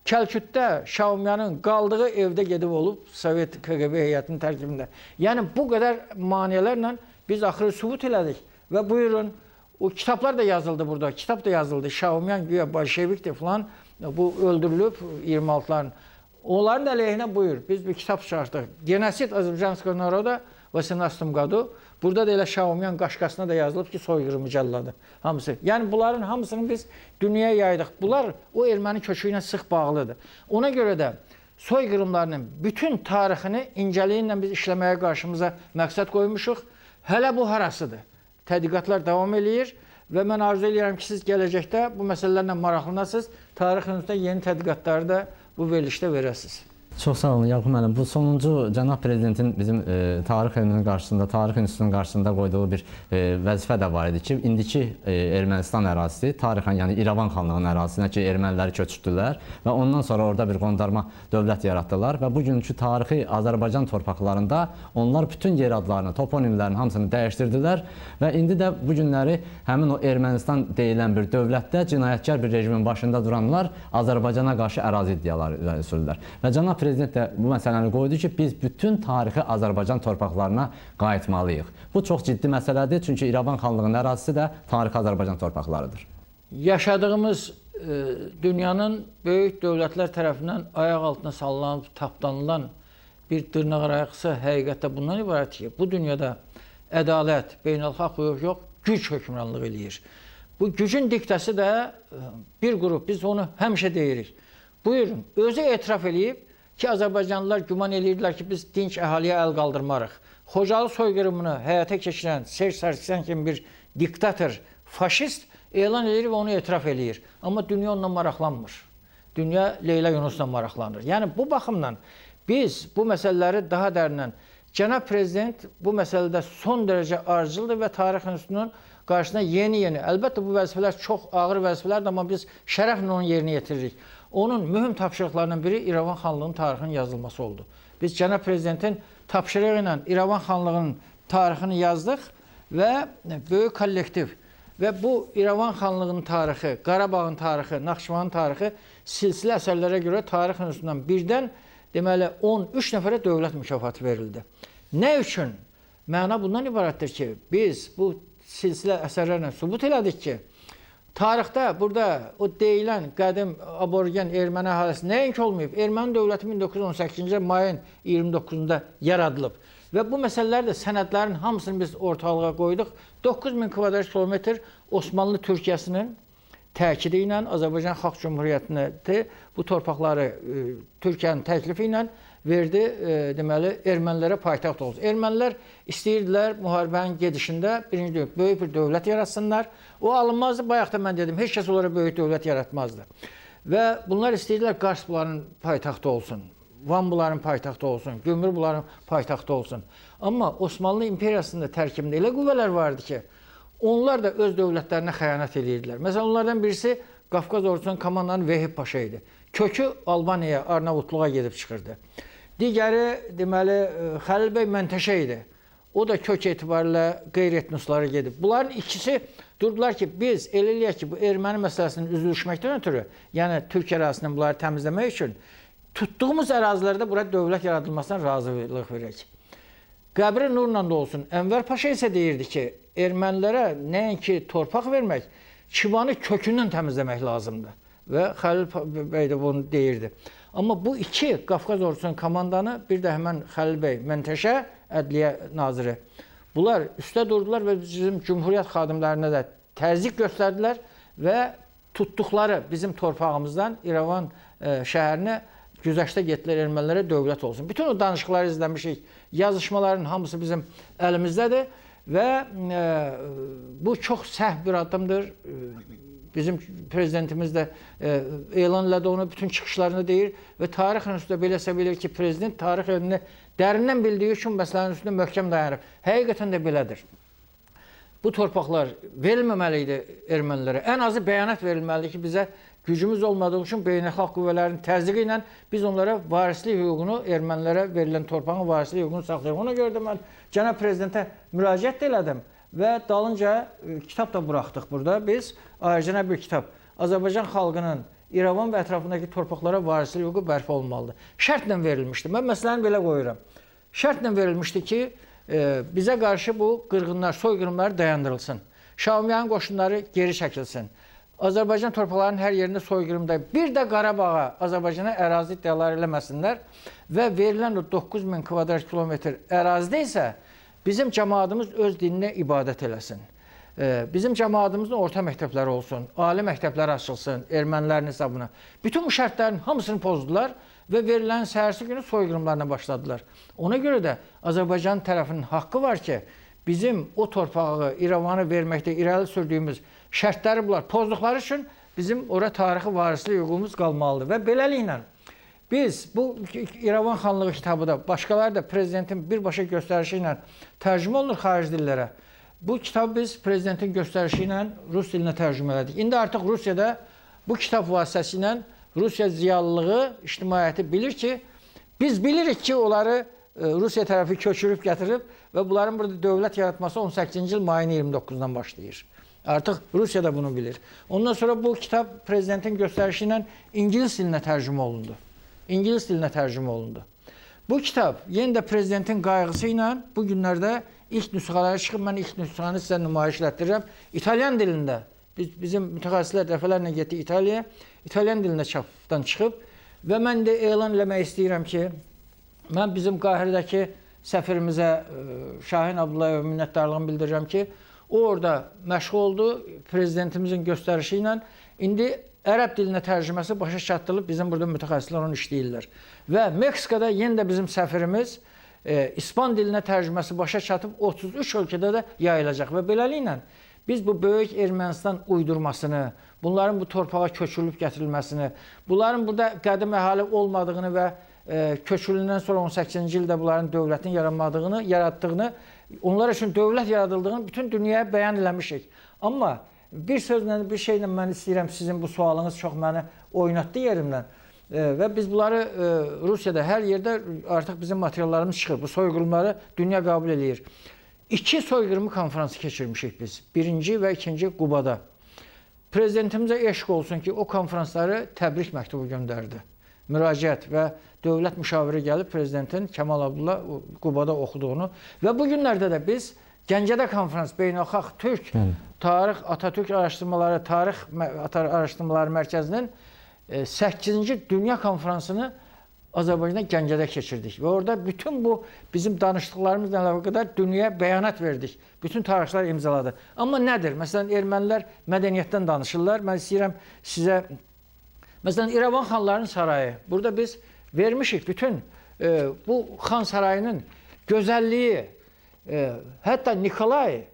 Kəlkütdə Şaumyanın qaldığı evdə gedib olub Sovet KGB heyətinin tərkibində. Yəni bu qədər maneələrlə biz axırı sübut elədik və buyurun, o kitablar da yazıldı burada, kitab da yazıldı. Şaumyan güya bolşevikdir falan, bu öldürülüb 26'ların. Onların əleyhinə buyur, biz bir kitab çıxartdıq. Genosid Azərbaycanskого naroda və Senastum Qadu. Burada da elə Şaumyan qaşqasına da yazılıb ki, soyqırımı cəlladı. Hamısı. Yəni bunların hamısını biz dünyaya yaydıq. Bunlar o erməni köçü ilə sıx bağlıdır. Ona görə də soyqırımlarının bütün tarixini incəliyinlə biz işləməyə qarşımıza məqsəd qoymuşuq. Hələ bu harasıdır? Tədqiqatlar davam eləyir və mən arzu edirəm ki, siz gələcəkdə bu məsələlərlə maraqlanasınız. Tarixin üstündə yeni tədqiqatları da bu verilişdə verəsiniz. Çox sağ olun Yakup müəllim. Bu sonuncu Cənab Prezidentin bizim tarix elminin qarşısında, tarix institutunun qarşısında qoyduğu bir vəzifə də var idi ki, indiki Ermənistan ərazisi, tarixən yəni İrəvan xanlığının ərazisinə ki, erməniləri köçürdülər və ondan sonra orada bir qondarma dövlət yaratdılar və bugünkü tarixi Azərbaycan torpaqlarında onlar bütün yer adlarını, toponimlərin hamısını dəyişdirdilər və indi də bu günləri həmin o Ermənistan deyilən bir dövlətdə cinayətkar bir rejimin başında duranlar Azərbaycana qarşı ərazi iddiaları irəli sürdülər. Və Cənab Prezident də bu məsələni qoydu ki, biz bütün tarixi Azərbaycan torpaqlarına qayıtmalıyıq. Bu çox ciddi məsələdir, çünki İrəvan xanlığının ərazisi də tarixi Azərbaycan torpaqlarıdır. Yaşadığımız dünyanın böyük dövlətlər tərəfindən ayaq altına sallanıb, tapdanılan bir dırnaqarası həqiqətdə bundan ibarət ki, bu dünyada ədalət, beynəlxalq hüquq yox, güc hökmranlıq eləyir. Bu gücün diktəsi də bir qrup, biz onu həmişə deyirik. Buyurun, özü etiraf eləyib ki, Azərbaycanlılar güman edirdilər ki, biz dinç əhaliyə əl qaldırmarıq. Xocalı soyqırımını həyata keçirən Serj Sarkisyan kimi bir diktator, faşist elan edir və onu etiraf eləyir. Amma dünya onunla maraqlanmır. Dünya Leyla Yunus'la maraqlanır. Yəni bu baxımdan biz bu məsələləri daha dərindən, Cənab Prezident bu məsələdə son dərəcə ardıcıldır və tarix institutunun qarşısına yeni, əlbəttə bu vəzifələr çox ağır vəzifələrdir, amma biz şərəflə onun yerinə yetiririk. Onun mühüm tapşırıqlarından biri İrəvan xanlığının tarixinin yazılması oldu. Biz cənab prezidentin tapşırığı ilə İrəvan xanlığının tarixini yazdıq və böyük kollektiv və bu İrəvan xanlığının tarixi, Qarabağın tarixi, Naxçıvanın tarixi silsilə əsərlərə görə tarix institutundan birdən deməli 13 nəfərə dövlət mükafatı verildi. Nə üçün? Məna bundan ibarətdir ki, biz bu silsilə əsərlərlə sübut elədik ki, tarixdə burada o deyilən qədim aborigen erməni əhalisi nəinki olmayıb, erməni dövləti 1918-ci mayın 29-da yaradılıb. Və bu məsələlər də sənədlərin hamısını biz ortalığa qoyduq. 9000 kvadrat kilometr Osmanlı Türkiyəsinin təkidi ilə Azərbaycan Xalq Cümhuriyyəti bu torpaqları Türkiyənin təklifi ilə verdi, deməli, ermənilərə paytaxt olsun. Ermənilər istəyirdilər müharibənin gedişində birinci böyük bir dövlət yaratsınlar. O alınmazdı, bayaq da mən dedim, heç kəs onlara böyük dövlət yaratmazdı. Və bunlar istəyirdilər Qars bunların paytaxtı olsun, Van bunların paytaxtı olsun, Gümrü bunların paytaxtı olsun. Amma Osmanlı İmperiyasında tərkibində elə qüvvələr vardı ki, onlar da öz dövlətlərinə xəyanət edirdilər. Məsələn, onlardan birisi Qafqaz ordusunun komandanı Vehib Paşa idi. Kökü Albaniyaya, Arnavutluğa gedib çıxırdı. Digəri, deməli, Xəlil bəy Məntəşə idi. O da kök etibarilə qeyri-etnoslara gedib. Bunların ikisi durdular ki, biz elə eləyək ki, bu erməni məsələsinin üzülüşməkdən ötürü, yəni Türk ərazisindən bunları təmizləmək üçün tutduğumuz ərazilərdə bura dövlət yaradılmasına razılıq verək. Qəbri nurla da olsun. Ənvər Paşa isə deyirdi ki, ermənilərə nəinki torpaq vermək, Şivanı kökündən təmizləmək lazımdır. Və Xəlil bəy də bunu deyirdi. Amma bu iki Qafqaz ordusunun komandanı, bir də həmən Xəlil bəy Məntəşə, Ədliyyə naziri. Bunlar üstə durdular və bizim Cümhuriyyət xadimlərinə də təzyiq göstərdilər və tutduqları bizim torpağımızdan İrəvan şəhərinə güzəştə getdilər, ermənilərə dövlət olsun. Bütün o danışıqları izləmişik, yazışmaların hamısı bizim əlimizdədir və bu çox səhv bir addımdır. Bizim prezidentimiz də elan elədi onu, bütün çıxışlarını deyir və tarix institutu beləsə bilir ki, prezident tarix elmini dərindən bildiyi üçün məsələnin üstündə möhkəm dayanıb. Həqiqətən də belədir. Bu torpaqlar verilməməli idi ermənilərə. Ən azı bəyanat verilməlidir ki, bizə gücümüz olmadığı üçün beynəlxalq qüvvələrin təzyiqi ilə biz onlara varislik hüququnu, ermənilərə verilən torpağın varislik hüququnu saxlayaq. Ona görə də mən cənab prezidentə müraciət elədim. Və dalınca kitab da buraxdıq burada. Biz ayrıca bir kitab. Azərbaycan xalqının İrəvan və ətrafındakı torpaqlara varislik hüququ bərpa olmalıdır. Şərtlə verilmişdi. Mən məsələni belə qoyuram. Şərtlə verilmişdi ki, bizə qarşı bu qırğınlar, soyqırımlar dayandırılsın. Şaumyanın qoşunları geri çəkilsin. Azərbaycan torpaqlarının hər yerində soyqırımda. Bir də Qarabağa, Azərbaycana ərazi iddiaları eləməsinlər və verilən o 9000 kvadrat kilometr ərazidə isə bizim cəmaatımız öz dininə ibadət eləsin. Bizim cəmaatımızın orta məktəbləri olsun, ali məktəblər açılsın ermənilərin hesabına. Bütün bu şərtlərin hamısını pozdular və verilən səhərsi günü soyqırımlarına başladılar. Ona görə də Azərbaycan tərəfinin haqqı var ki, bizim o torpağı, İrəvanı verməkdə irəli sürdüyümüz şərtləri bunlar pozduqları üçün bizim ora tarixi varislik hüququmuz qalmalıdır və beləliklə biz bu İrəvan xanlığı kitabı da, başqaları da prezidentin birbaşa göstərişi ilə tərcümə olunur xarici dillərə. Bu kitabı biz prezidentin göstərişi ilə rus dilinə tərcümə elədik. İndi artıq Rusiyada bu kitab vasitəsilə Rusiya ziyalılığı, ictimaiyyəti bilir ki, biz bilirik ki, onları Rusiya tərəfi köçürüb gətirib və bunların burada dövlət yaratması 18-ci il mayın 29-dan başlayır. Artıq Rusiya da bunu bilir. Ondan sonra bu kitab prezidentin göstərişi ilə İngilis dilinə tərcümə olundu. İngilis dilinə tərcümə olundu. Bu kitab yenə də prezidentin qayğısı ilə bu günlərdə ilk nüsxələri çıxıb, mən ilk nüsxəni sizə nümayiş etdirirəm. İtalyan dilində, bizim mütəxəssislər dəfələrlə getdi İtaliyaya, İtalyan dilində çapdan çıxıb və mən də elan eləmək istəyirəm ki, mən bizim Qahirədəki səfirimizə Şahin Abdullayeva minnətdarlığımı bildirirəm ki, o orada məşğul oldu prezidentimizin göstərişi ilə. İndi ərəb dilinə tərcüməsi başa çatdırılıb, bizim burada mütəxəssislər onu işləyirlər. Və Meksikada yenə də bizim səfirimiz İspan dilinə tərcüməsi başa çatıb 33 ölkədə də yayılacaq. Və beləliklə biz bu böyük Ermənistan uydurmasını, bunların bu torpağa köçürülüb gətirilməsini, bunların burada qədim əhali olmadığını və köçürülündən sonra 18-ci ildə bunların dövlətin yaratdığını onlar üçün dövlət yaradıldığını bütün dünyaya bəyan eləmişik. Amma bir sözlə, bir şeylə mən istəyirəm, sizin bu sualınız çox məni oynatdı yerimdən. Və biz bunları Rusiyada hər yerdə artıq bizim materiallarımız çıxır. Bu soyqırımları dünya qəbul eləyir. 2 soyqırımı konferansı keçirmişik biz. Birinci və ikinci Qubada. Prezidentimizə eşq olsun ki, o konferansları təbrik məktubu göndərdi. Müraciət və dövlət müşaviri gəlib prezidentin Kemal Abdullah Qubada oxuduğunu və bu günlərdə də biz Gəncədə konferans Beynəlxalq Türk Tarix Atatürk Araşdırmaları Tarix Araşdırmaları Mərkəzinin 8-ci Dünya Konferansını Azərbaycanda Gəncədə keçirdik və orada bütün bu bizim danışdıqlarımızla əlaqədar dünyaya bəyanat verdik. Bütün tarixçilər imzaladı. Amma nədir? Məsələn, ermənilər mədəniyyətdən danışırlar. Mən istəyirəm sizə, məsələn, İrəvan xanlarının sarayı. Burada biz vermişik bütün bu xan sarayının gözəlliyi, hətta Nikolay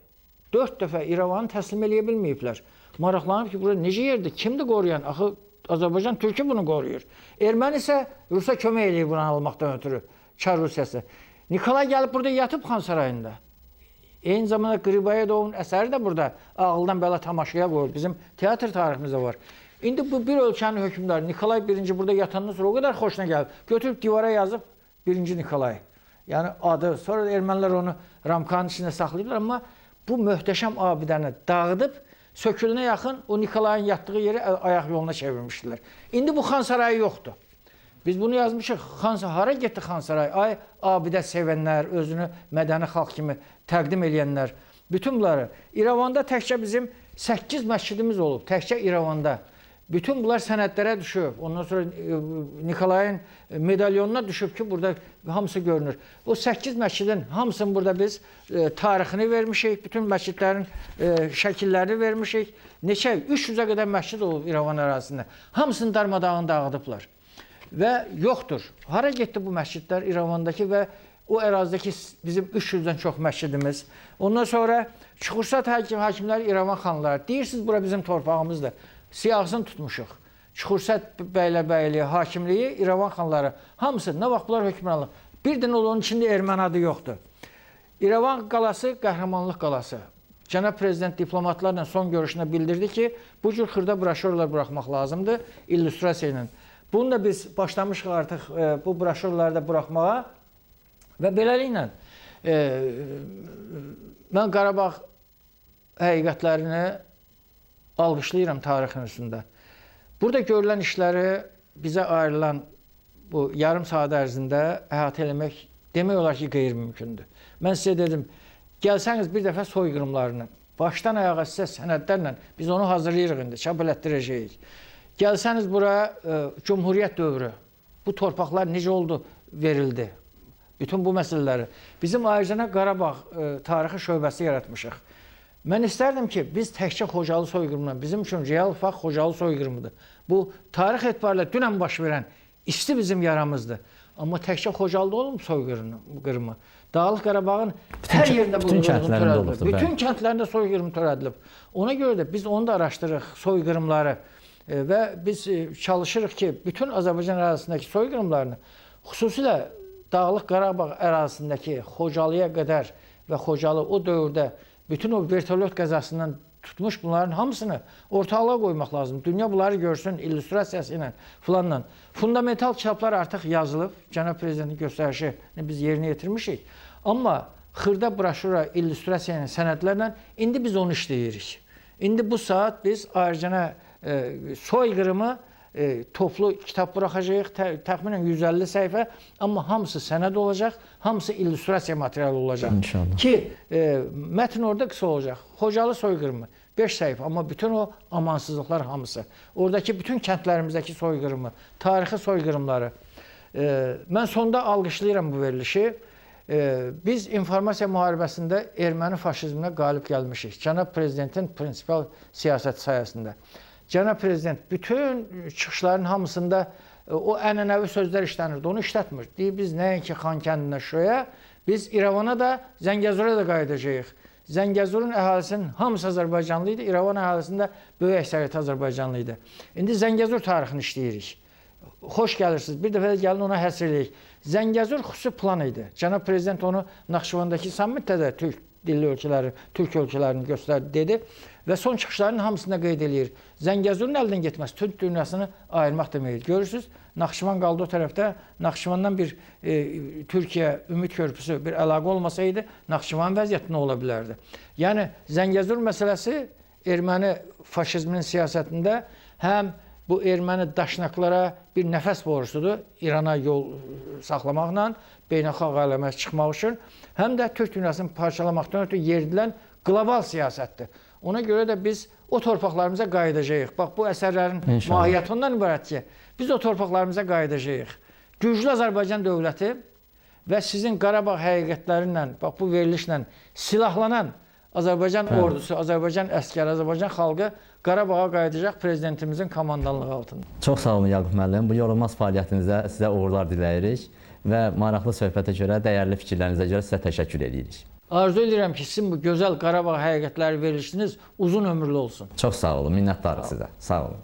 4 dəfə İrəvanı təslim eləyə bilməyiblər. Maraqlanıb ki, burada necə yerdir? Kimdir qoruyan? Axı Azərbaycan Türkü bunu qoruyur. Erməni isə Rusiya kömək eləyir bunu almaqdan ötürü. Çar Rusiyası. Nikolay gəlib burada yatıb xan sarayında. Eyni zamanda Qriboyedovun əsəri də burada ağıldan belə tamaşaya qoyur. Bizim teatr tariximizdə var. İndi bu bir ölkənin hökmdarı Nikolay birinci burada yatandan sonra o qədər xoşuna gəlib. Götürüb divara yazıb birinci Nikolay. Yəni adı. Sonra da ermənilər onu ramkanın içində saxlayıblar. Amma bu möhtəşəm abidəni dağıdıb sökülünə yaxın o Nikolayın yatdığı yeri ayaq yoluna çevirmişdilər. İndi bu xan sarayı yoxdur. Biz bunu yazmışıq. Hara getdi xan sarayı? Ay abidə sevənlər, özünü mədəni xalq kimi təqdim edənlər. Bütün bunları. İrəvanda təkcə bizim 8 məscidimiz olub. Təkcə İrəvanda. Bütün bunlar sənədlərə düşüb. Ondan sonra Nikolayın medalyonuna düşüb ki, burada hamısı görünür. O 8 məscidin hamısını burada biz tarixini vermişik. Bütün məscidlərin şəkillərini vermişik. Neçə? 300-ə qədər məscid olub İrəvan ərazisində. Hamısını darmadağın dağıdıblar. Və yoxdur. Hara getdi bu məscidlər İrəvandakı və o ərazidəki bizim 300-dən çox məscidimiz. Ondan sonra Çuxursat hakimləri İrəvan xanları. Deyirsiniz, bura bizim torpağımızdır. Siyahısını tutmuşuq. Çuxursat bəyləbəyliyi, hakimliyi, İrəvan xanları. Hamısı, nə vaxt bunlar hökmranlıq. Bir dənə onun içində erməni adı yoxdur. İrəvan qalası qəhrəmanlıq qalası. Cənab Prezident diplomatlarla son görüşündə bildirdi ki, bu cür xırda broşürlər buraxmaq lazımdır, illüstrasiya ilə. Bunu da biz başlamışıq artıq bu broşürləri də buraxmağa və beləliklə mən Qarabağ həqiqətlərini alqışlayıram tarixin üstündə. Burada görülən işləri bizə ayrılan bu yarım saat ərzində əhatə eləmək demək olar ki, qeyri-mümkündür. Mən sizə dedim, gəlsəniz bir dəfə soyqırımlarını, başdan ayağa sizə sənədlərlə, biz onu hazırlayırıq indi, çap elətdirəcəyik. Gəlsəniz bura Cumhuriyyət dövrü, bu torpaqlar necə oldu, verildi. Bütün bu məsələləri. Bizim ayrıca Qarabağ tarixi şöbəsi yaratmışıq. Mən istərdim ki, biz təkcə Xocalı soyqırımından, bizim üçün real fakt Xocalı soyqırımıdır. Bu, tarix etibarıyla dünən baş verən isti bizim yaramızdır. Amma təkcə Xocalıda olub soyqırımı. Dağlıq Qarabağın hər yerində bu soyqırım törədilib. Bütün kəndlərində soyqırım törədilib. Ona görə də biz onu da araşdırırıq, soyqırımları. Və biz çalışırıq ki, bütün Azərbaycan ərazisindəki soyqırımlarını, xüsusilə Dağlıq Qarabağ ərazisindəki Xocalıya qədər və Xocalı o dövrdə bütün o vertolyot qəzasından tutmuş bunların hamısını ortalığa qoymaq lazım. Dünya bunları görsün, illüstrasiyası ilə, filanla. Fundamental kitablar artıq yazılıb. Cənab Prezidentin göstərişini biz yerinə yetirmişik. Amma xırda broşura, illüstrasiya ilə, sənədlərlə indi biz onu işləyirik. İndi bu saat biz ayrıca soyqırımı toplu kitab buraxacağıq, təxminən 150 səhifə, amma hamısı sənəd olacaq, hamısı illüstrasiya materialı olacaq. İnşallah. Ki, mətn orada qısa olacaq. Xocalı soyqırımı, 5 səhifə, amma bütün o amansızlıqlar hamısı. Oradakı bütün kəndlərimizdəki soyqırımı, tarixi soyqırımları. Mən sonda alqışlayıram bu verilişi. Biz informasiya müharibəsində erməni faşizminə qalib gəlmişik. Cənab Prezidentin prinsipal siyasəti sayəsində. Cənab Prezident bütün çıxışların hamısında o ənənəvi sözlər işlənirdi. Onu işlətmir. Deyir, biz nəinki Xankəndinə, Şuşaya, biz İrəvana da, Zəngəzura da qayıdacağıq. Zəngəzurun əhalisinin hamısı Azərbaycanlı idi. İrəvan əhalisində böyük əksəriyyəti Azərbaycanlı idi. İndi Zəngəzur tarixini işləyirik. xoş gəlirsiniz. Bir dəfə də gəlin ona həsr eləyək. Zəngəzur xüsusi plan idi. Cənab Prezident onu Naxçıvandakı sammitdə də türk dilli ölkələrin, türk ölkələrini göstərdi, dedi və son çıxışlarının hamısında qeyd eləyir. Zəngəzurun əldən getməsi türk dünyasını ayırmaq deməkdir. Görürsünüz, Naxçıvan qaldı o tərəfdə. Naxçıvandan bir Türkiyə ümid körpüsü, bir əlaqə olmasaydı, Naxçıvan vəziyyəti nə ola bilərdi? Yəni, Zəngəzur məsələsi erməni faşizminin siyasətində həm bu erməni daşnaqlara bir nəfəs borusudur, İrana yol saxlamaqla, beynəlxalq aləmə çıxmaq üçün, həm də türk dünyasını parçalamaqdan ötürü yeridilən qlobal siyasətdir. Ona görə də biz o torpaqlarımıza qayıdacağıq. Bax, bu əsərlərin mahiyyəti ondan ibarət ki, biz o torpaqlarımıza qayıdacağıq. Güclü Azərbaycan dövləti və sizin Qarabağ həqiqətlərinlə, bax, bu verilişlə silahlanan Azərbaycan ordusu, Azərbaycan əskəri, Azərbaycan xalqı Qarabağa qayıdacaq prezidentimizin komandanlığı altında. Çox sağ olun Yaqub müəllim. Bu yorulmaz fəaliyyətinizə sizə uğurlar diləyirik və maraqlı söhbətə görə, dəyərli fikirlərinizə görə sizə təşəkkür edirik. Arzu edirəm ki, sizin bu gözəl Qarabağ həqiqətləri verilişiniz uzun ömürlü olsun. Çox sağ olun, minnətdarıq sizə. Sağ olun.